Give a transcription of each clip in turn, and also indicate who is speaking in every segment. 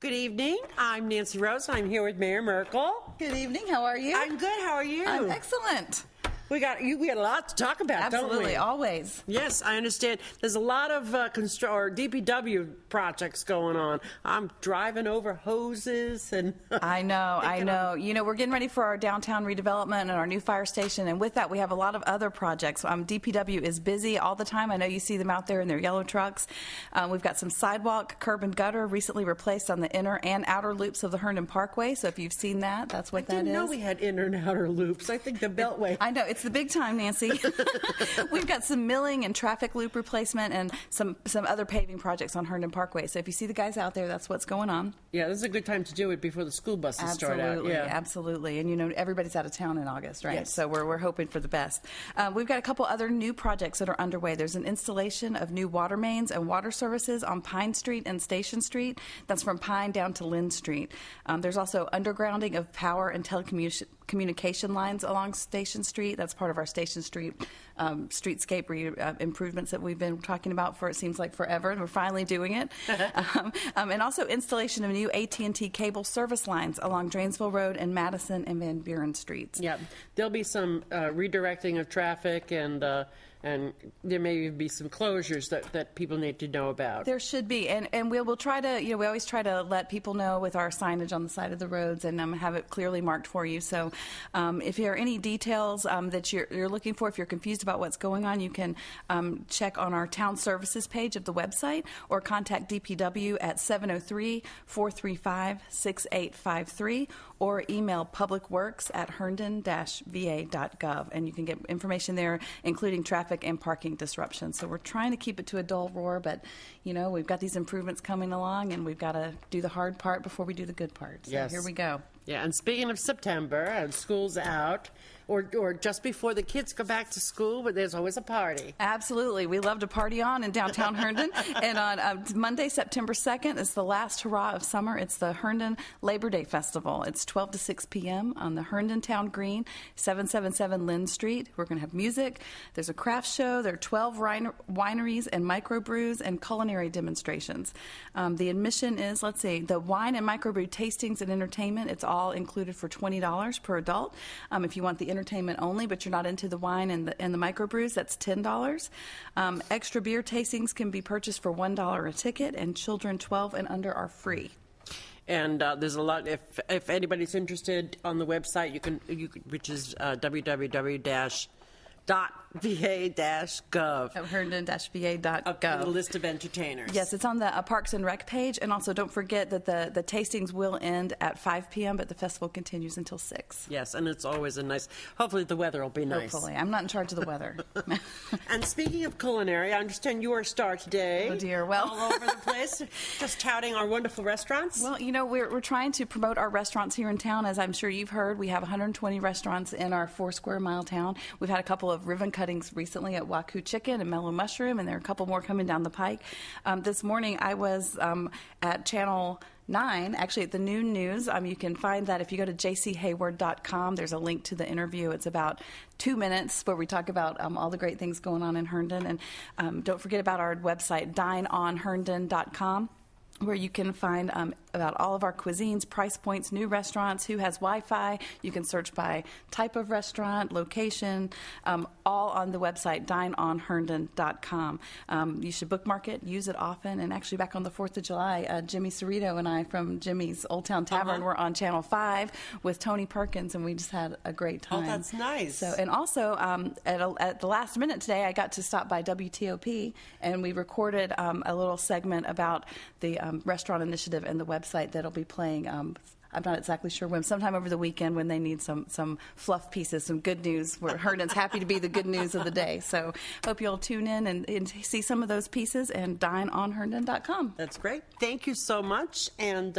Speaker 1: Good evening. I'm Nancy Rose. I'm here with Mayor Merkel.
Speaker 2: Good evening. How are you?
Speaker 1: I'm good. How are you?
Speaker 2: I'm excellent.
Speaker 1: We got a lot to talk about, don't we?
Speaker 2: Absolutely, always.
Speaker 1: Yes, I understand. There's a lot of DPW projects going on. I'm driving over hoses and.
Speaker 2: I know. You know, we're getting ready for our downtown redevelopment and our new fire station, and with that, we have a lot of other projects. DPW is busy all the time. I know you see them out there in their yellow trucks. We've got some sidewalk, curb, and gutter recently replaced on the inner and outer loops of the Herndon Parkway. So if you've seen that, that's what that is.
Speaker 1: I didn't know we had inner and outer loops. I think the Beltway.
Speaker 2: I know. It's the big time, Nancy. We've got some milling and traffic loop replacement and some other paving projects on Herndon Parkway. So if you see the guys out there, that's what's going on.
Speaker 1: Yeah, this is a good time to do it before the school buses start out. Yeah.
Speaker 2: Absolutely. And, you know, everybody's out of town in August, right?
Speaker 1: Yes.
Speaker 2: So we're hoping for the best. We've got a couple other new projects that are underway. There's an installation of new water mains and water services on Pine Street and Station Street. That's from Pine down to Lynn Street. There's also undergrounding of power and telecommunication lines along Station Street. That's part of our Station Street streetscape improvements that we've been talking about for, it seems like, forever, and we're finally doing it. And also installation of new AT&T cable service lines along Drainsville Road and Madison and Van Buren Streets.
Speaker 1: Yeah, there'll be some redirecting of traffic, and there may be some closures that people need to know about.
Speaker 2: There should be, and we'll try to, you know, we always try to let people know with our signage on the side of the roads and have it clearly marked for you. So if there are any details that you're looking for, if you're confused about what's going on, you can check on our town services page of the website or contact DPW at 703-435-6853 or email publicworks@herndon-va.gov, and you can get information there, including traffic and parking disruptions. So we're trying to keep it to a dull roar, but, you know, we've got these improvements coming along, and we've got to do the hard part before we do the good part. So
Speaker 1: yes.
Speaker 2: Here we go.
Speaker 1: Yeah, and speaking of September, and school's out, or just before the kids go back to school, but there's always a party.
Speaker 2: Absolutely. We love to party on in downtown Herndon. And on Monday, September 2nd, is the last hurrah of summer. It's the Herndon Labor Day Festival. It's 12 to 6 p.m. on the Herndon Town Green, 777 Lynn Street. We're going to have music. There's a craft show. There are 12 wineries and microbrews and culinary demonstrations. The admission is, let's see, the wine and microbrew tastings and entertainment. It's all included for $20 per adult. If you want the entertainment only, but you're not into the wine and the microbrews, that's $10. Extra beer tastings can be purchased for $1 a ticket, and children 12 and under are free.
Speaker 1: And there's a lot. If anybody's interested, on the website, you can which is www.va-gov.
Speaker 2: At herndon-va.gov.
Speaker 1: The list of entertainers.
Speaker 2: Yes, it's on the Parks and Rec page. And also don't forget that the tastings will end at 5 p.m., but the festival continues until 6.
Speaker 1: Yes, and it's always a nice, hopefully the weather will be nice.
Speaker 2: Hopefully. I'm not in charge of the weather.
Speaker 1: And speaking of culinary, I understand you are a star today.
Speaker 2: Oh, dear. Well,
Speaker 1: all over the place, just touting our wonderful restaurants.
Speaker 2: Well, you know, we're trying to promote our restaurants here in town. As I'm sure you've heard, we have 120 restaurants in our 4-square-mile town. We've had a couple of ribbon cuttings recently at Wahoo Chicken and Mellow Mushroom, and there are a couple more coming down the pike. This morning I was at Channel 9, actually at the Noon News. You can find that if you go to jchayward.com. There's a link to the interview. It's about 2 minutes where we talk about all the great things going on in Herndon. And don't forget about our website, dineonherndon.com, where you can find about all of our cuisines, price points, new restaurants, who has Wi-Fi. You can search by type of restaurant, location, all on the website, dineonherndon.com. You should bookmark it, use it often. And actually, back on the 4th of July, Jimmy Cerrito and I from Jimmy's Old Town Tavern were on Channel 5 with Tony Perkins, and we just had a great time.
Speaker 1: Oh, that's nice.
Speaker 2: So, and also, at the last minute today, I got to stop by WTOP, and we recorded a little segment about the restaurant initiative and the website that'll be playing. I'm not exactly sure when, sometime over the weekend when they need some fluff pieces, some good news, where Herndon's happy to be the good news of the day. So hope you'll tune in and see some of those pieces, and dineonherndon.com.
Speaker 1: That's great. Thank you so much. And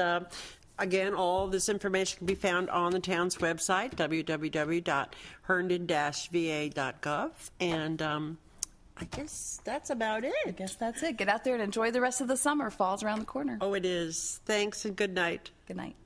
Speaker 1: again, all this information can be found on the town's website, www.herndon-va.gov. And I guess that's about it.
Speaker 2: I guess that's it. Get out there and enjoy the rest of the summer. Fall's around the corner.
Speaker 1: Oh, it is. Thanks and good night.
Speaker 2: Good night.